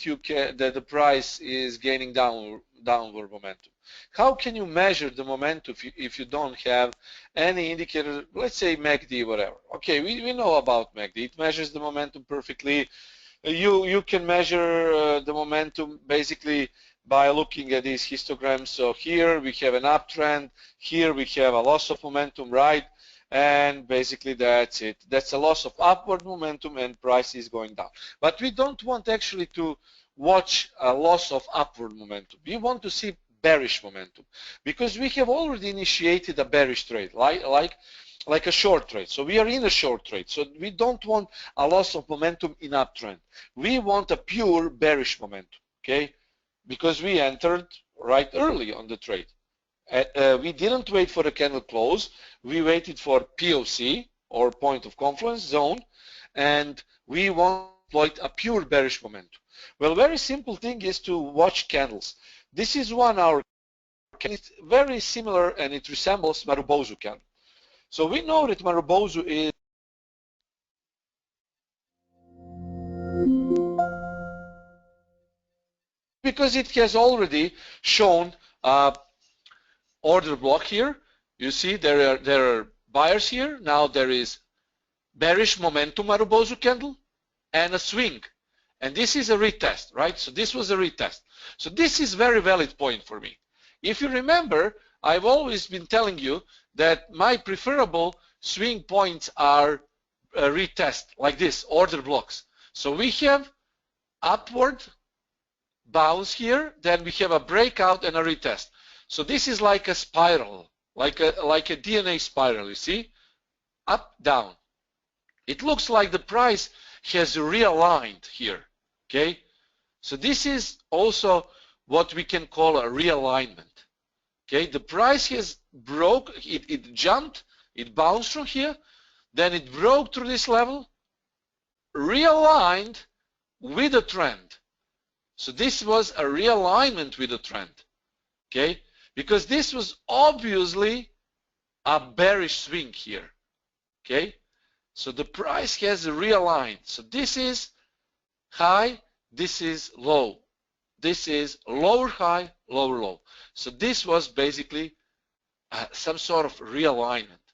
that the price is gaining downward momentum? How can you measure the momentum if you don't have any indicator? Let's say MACD, whatever. Okay, we know about MACD. It measures the momentum perfectly. You can measure the momentum basically by looking at these histograms. So here we have an uptrend. Here we have a loss of momentum, right? And basically that's it. That's a loss of upward momentum and price is going down. But we don't want actually to watch a loss of upward momentum. We want to see bearish momentum, because we have already initiated a bearish trade, like a short trade. So we are in a short trade. So we don't want a loss of momentum in uptrend. We want a pure bearish momentum, okay? Because we entered right early on the trade. We didn't wait for the candle close. We waited for POC, or point of confluence zone, and we want to exploit a pure bearish momentum. Well, very simple thing is to watch candles. This is 1 hour candle. It's very similar and it resembles Marubozu candle. So we know that Marubozu is because it has already shown order block here. You see there are buyers here. Now there is bearish momentum Marubozu candle and a swing, and this is a retest, right? So this was a retest. So this is very valid point for me. If you remember, I've always been telling you that my preferable swing points are retest like this, order blocks. So we have upward bounce here, then we have a breakout and a retest. So this is like a spiral, like a DNA spiral, you see? Up, down. It looks like the price has realigned here, okay? So this is also what we can call a realignment, okay? The price has broke, it jumped, it bounced from here, then it broke through this level, realigned with a trend. So this was a realignment with the trend, okay? Because this was obviously a bearish swing here, okay? So the price has realigned. So this is high, this is low. This is lower high, lower low. So this was basically some sort of realignment.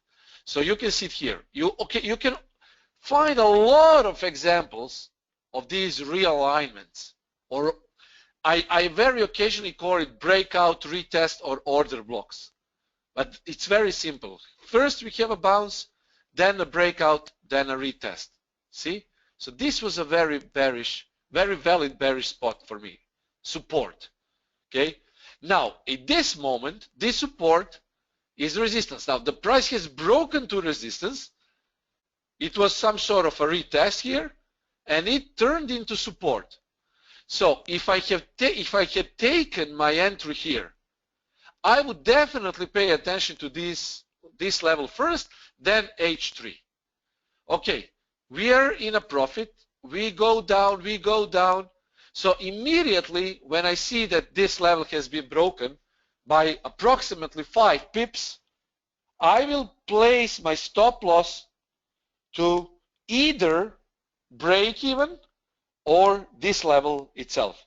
So you can see it here. You can find a lot of examples of these realignments, or I very occasionally call it breakout, retest, or order blocks. But it's very simple. First we have a bounce, then a breakout, then a retest. See? So this was a very bearish, very valid bearish spot for me. Support. Okay? Now, in this moment, this support is resistance. Now, the price has broken to resistance. It was some sort of a retest here, and it turned into support. So if I had taken my entry here, I would definitely pay attention to this level first, then H3. Okay, we are in a profit. We go down, we go down. So immediately when I see that this level has been broken by approximately 5 pips, I will place my stop loss to either break even or this level itself.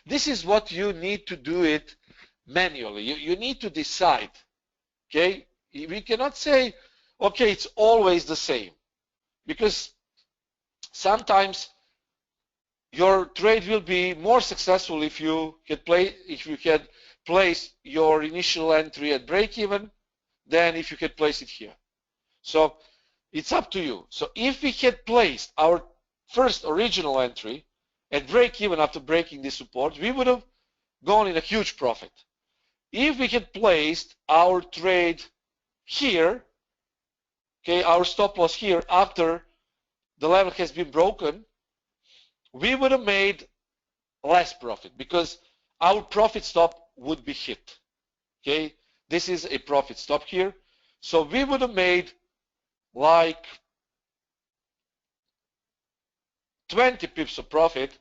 This is what you need to do it manually. You need to decide, okay? We cannot say, okay, it's always the same, because sometimes your trade will be more successful if you had placed your initial entry at break even than if you had placed it here. So it's up to you. So if we had placed our first original entry at break even after breaking this support, we would have gone in a huge profit. If we had placed our trade here, okay, our stop loss here after the level has been broken, we would have made less profit because our profit stop would be hit. Okay, this is a profit stop here. So we would have made like 20 pips of profit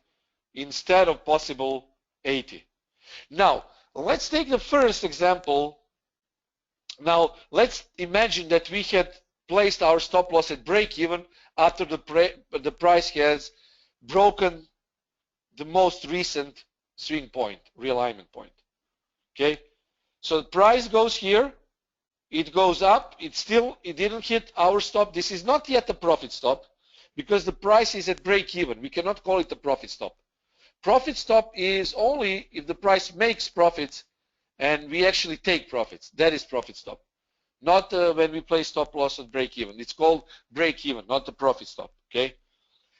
instead of possible 80. Now, let's take the first example. Now, let's imagine that we had placed our stop loss at break even after the price has broken the most recent swing point, realignment point. Okay, so the price goes here, it goes up, it didn't hit our stop. This is not yet a profit stop because the price is at break even. We cannot call it a profit stop. Profit stop is only if the price makes profits and we actually take profits. That is profit stop. Not when we place stop loss at break even. It's called break even, not the profit stop. Okay.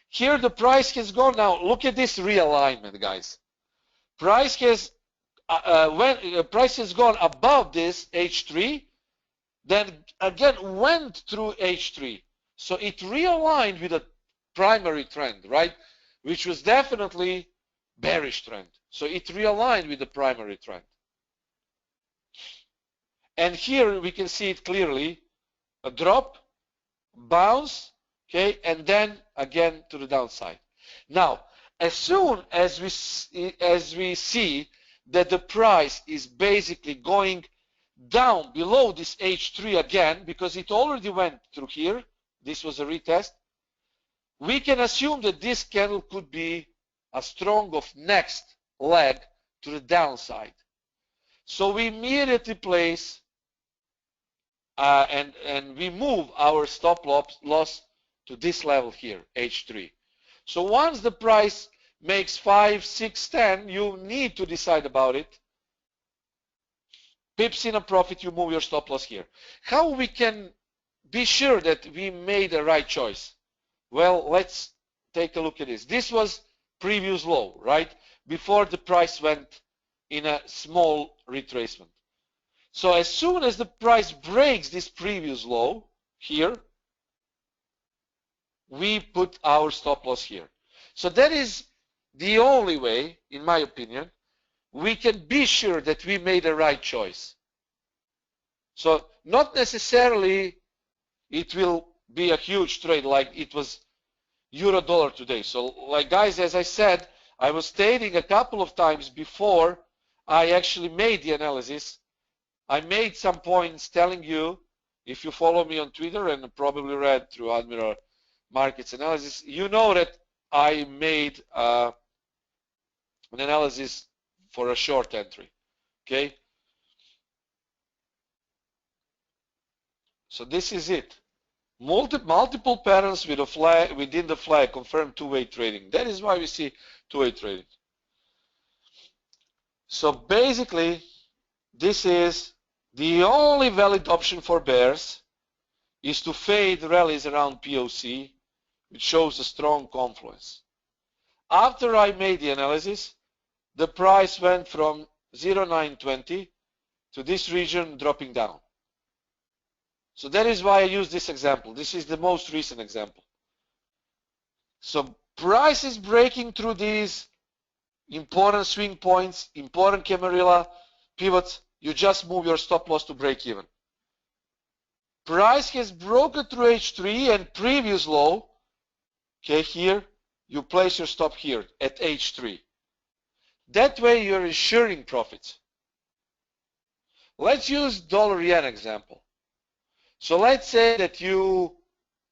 Here the price has gone. Now look at this realignment, guys. Price has price has gone above this H3, then again went through H3. So it realigned with a primary trend, right? Which was definitely bearish trend. So it realigned with the primary trend. And here we can see it clearly, a drop, bounce, okay, and then again to the downside. Now, as soon as we see that the price is basically going down below this H3 again, because it already went through here, this was a retest, we can assume that this candle could be a strong of next leg to the downside. So we immediately place and we move our stop loss to this level here, H3. So once the price makes 5, 6, 10, you need to decide about it. Pips in a profit, you move your stop loss here. How we can be sure that we made the right choice? Well, let's take a look at this. This was previous low, right? Before the price went in a small retracement. So as soon as the price breaks this previous low here, we put our stop loss here. So that is the only way, in my opinion, we can be sure that we made the right choice. So not necessarily it will be a huge trade like it was euro dollar today. So like guys, as I said, I was stating a couple of times before I actually made the analysis. I made some points telling you, if you follow me on Twitter and probably read through Admiral Markets Analysis, you know that I made an analysis for a short entry. Okay? So this is it. Multiple patterns with a flag within the flag confirm two-way trading. That is why we see two-way trading. So basically, this is the only valid option for bears is to fade rallies around POC, which shows a strong confluence. After I made the analysis, the price went from 0.920 to this region dropping down. So that is why I use this example. This is the most recent example. So price is breaking through these important swing points, important Camarilla pivots. You just move your stop loss to break even. Price has broken through H3 and previous low. Okay, here you place your stop here at H3. That way you're ensuring profits. Let's use dollar yen example. So let's say that you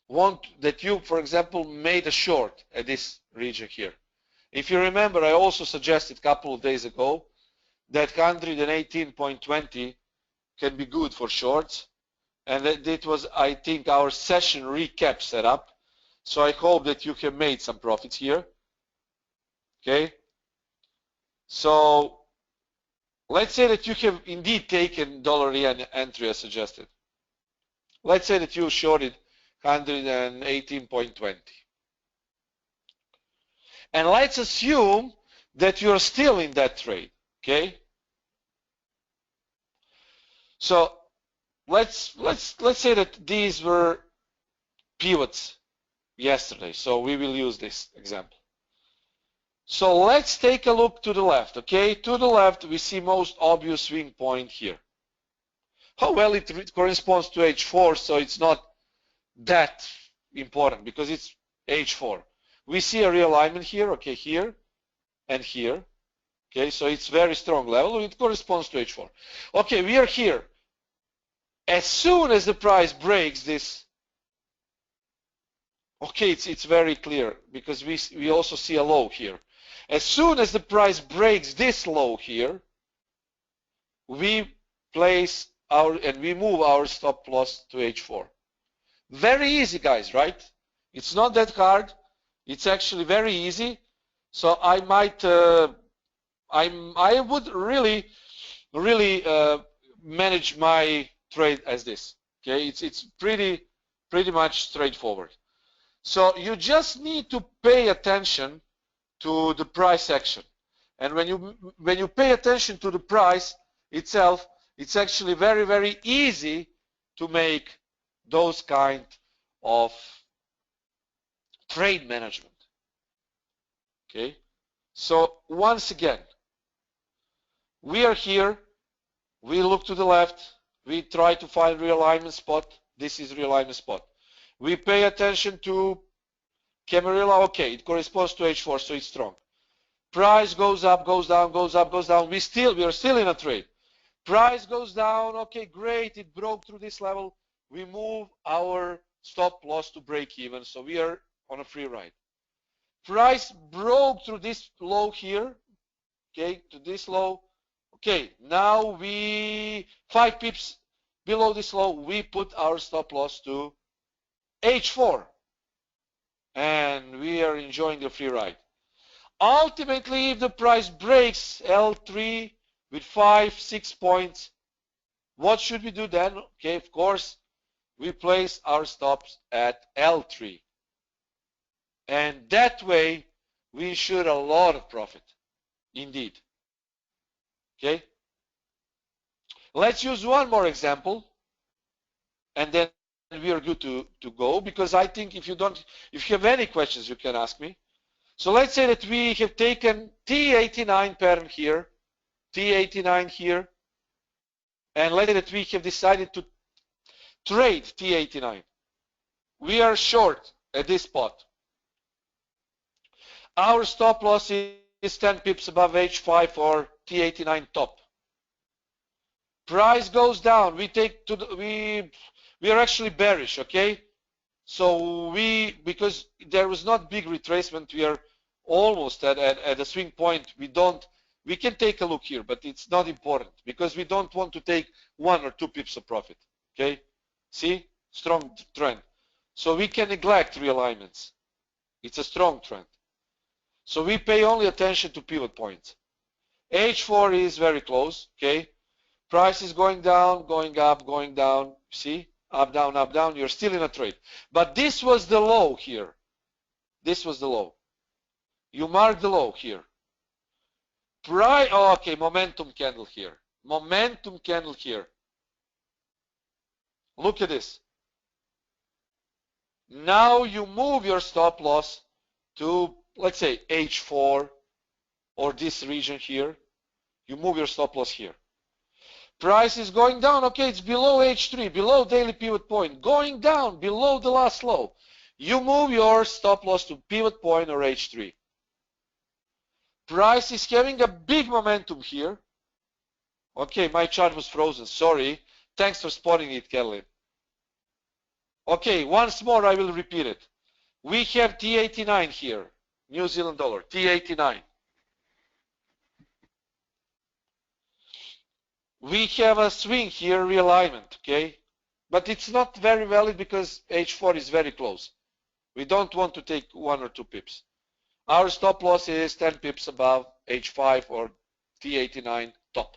for example, made a short at this region here. If you remember, I also suggested a couple of days ago that 118.20 can be good for shorts. And that was, I think, our session recap setup. So I hope that you have made some profits here. Okay. So let's say that you have indeed taken dollar yen entry as suggested. Let's say that you shorted 118.20. And let's assume that you're still in that trade. Okay. So let's say that these were pivots yesterday. So we will use this example. So let's take a look to the left. Okay, to the left we see most obvious swing point here. How well it corresponds to H4, so it's not that important because it's H4. We see a realignment here, okay, here and here. Okay, so it's very strong level. It corresponds to H4. Okay, we are here. As soon as the price breaks this, okay, it's very clear because we also see a low here. As soon as the price breaks this low here, we place and we move our stop loss to H4. Very easy, guys, right? It's not that hard. It's actually very easy. So I might, I would really manage my trade as this. Okay, it's pretty much straightforward. So you just need to pay attention to the price action, and when you pay attention to the price itself, it's actually very easy to make those kind of trade management. Okay, so once again, we are here, we look to the left, we try to find realignment spot. This is realignment spot. We pay attention to Camarilla, okay, it corresponds to H4, so it's strong. Price goes up, goes down, goes up, goes down. We are still in a trade. Price goes down, okay, great, it broke through this level. We move our stop loss to break even, so we are on a free ride. Price broke through this low here, okay, to this low. Okay, now 5 pips below this low, we put our stop loss to H4. And we are enjoying the free ride. Ultimately, if the price breaks L3 with 5-6 points, what should we do then? Okay, of course, we place our stops at L3. And that way, we ensure a lot of profit, indeed. Okay? Let's use one more example, and then we are good to go, because I think if you have any questions, you can ask me. So let's say that we have taken T89 pattern here, T89 here, and let's say that we have decided to trade T89. We are short at this spot. Our stop loss is is 10 pips above H5 or T89 top. Price goes down. We take to the, we are actually bearish, okay? So because there was not big retracement, we are almost at a swing point. We can take a look here, but it's not important because we don't want to take 1 or 2 pips of profit, okay? See, strong trend. So we can neglect realignments. It's a strong trend. So we pay only attention to pivot points. H4 is very close, okay? Price is going down, going up, going down. See, up, down, up, down. You're still in a trade. But this was the low here. This was the low. You mark the low here. Oh, okay, momentum candle here. Momentum candle here. Look at this. Now you move your stop loss to, let's say, H4 or this region here. You move your stop loss here. Price is going down. Okay, it's below H3, below daily pivot point, going down below the last low. You move your stop loss to pivot point or H3. Price is having a big momentum here. Okay, my chart was frozen. Sorry. Thanks for spotting it, Kelly. Okay, once more I will repeat it. We have T89 here, New Zealand dollar, T89. We have a swing here, realignment, okay? But it's not very valid because H4 is very close. We don't want to take 1 or 2 pips. Our stop loss is 10 pips above H5 or T89 top.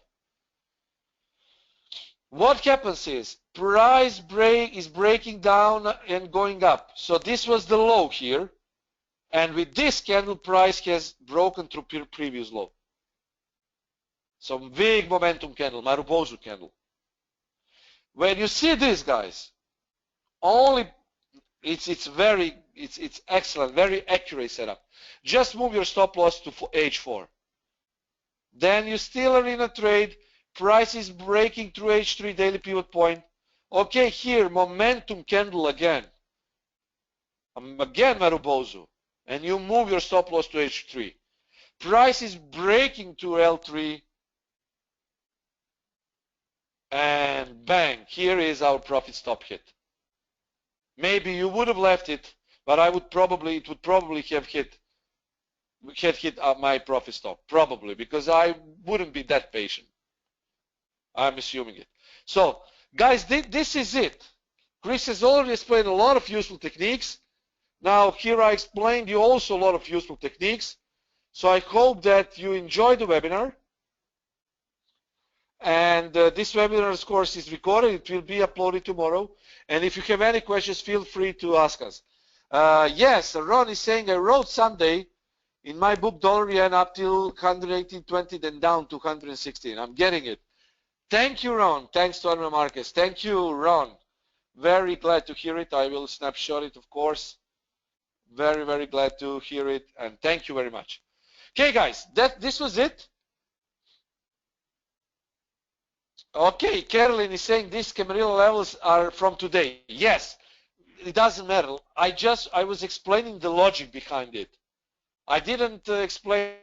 What happens is price is breaking down and going up. So this was the low here. And with this candle, price has broken through previous low. Some big momentum candle, Marubozu candle. When you see this, guys, only it's excellent, very accurate setup. Just move your stop loss to H4. Then you still are in a trade. Price is breaking through H3 daily pivot point. Okay, here momentum candle again. Again Marubozu, and you move your stop loss to H3. Price is breaking to L3. And bang, here is our profit stop hit. Maybe you would have left it, but it would probably have hit my profit stop, probably, because I wouldn't be that patient. I'm assuming it. So, guys, this is it. Chris has already explained a lot of useful techniques. Now, here I explained you also a lot of useful techniques. So I hope that you enjoyed the webinar. And this webinar, of course, is recorded. It will be uploaded tomorrow. And if you have any questions, feel free to ask us. Yes, Ron is saying, I wrote Sunday in my book, dollar yen up till 118.20, then down to 116. I'm getting it. Thank you, Ron. Thanks to Arma Marquez. Thank you, Ron. Very glad to hear it. I will snapshot it, of course. Very, very glad to hear it. And thank you very much. Okay, guys, this was it. Okay, Carolyn is saying these Camarilla levels are from today. Yes, it doesn't matter. I was explaining the logic behind it. I didn't explain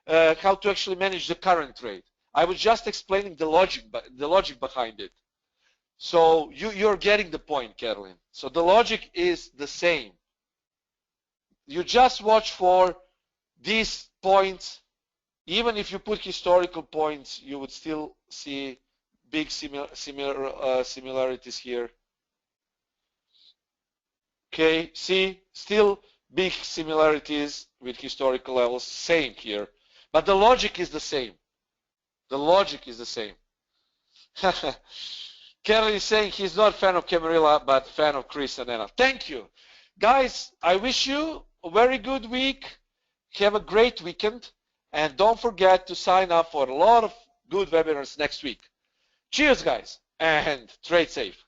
how to actually manage the current trade. I was just explaining the logic behind it. So you're getting the point, Carolyn. So the logic is the same. You just watch for these points. Even if you put historical points, you would still see big similarities here. Okay, see, still big similarities with historical levels, same here. But the logic is the same. The logic is the same. Kelly is saying he's not a fan of Camarilla, but fan of Chris and Anna. Thank you. Guys, I wish you a very good week. Have a great weekend. And don't forget to sign up for a lot of good webinars next week. Cheers, guys, and trade safe.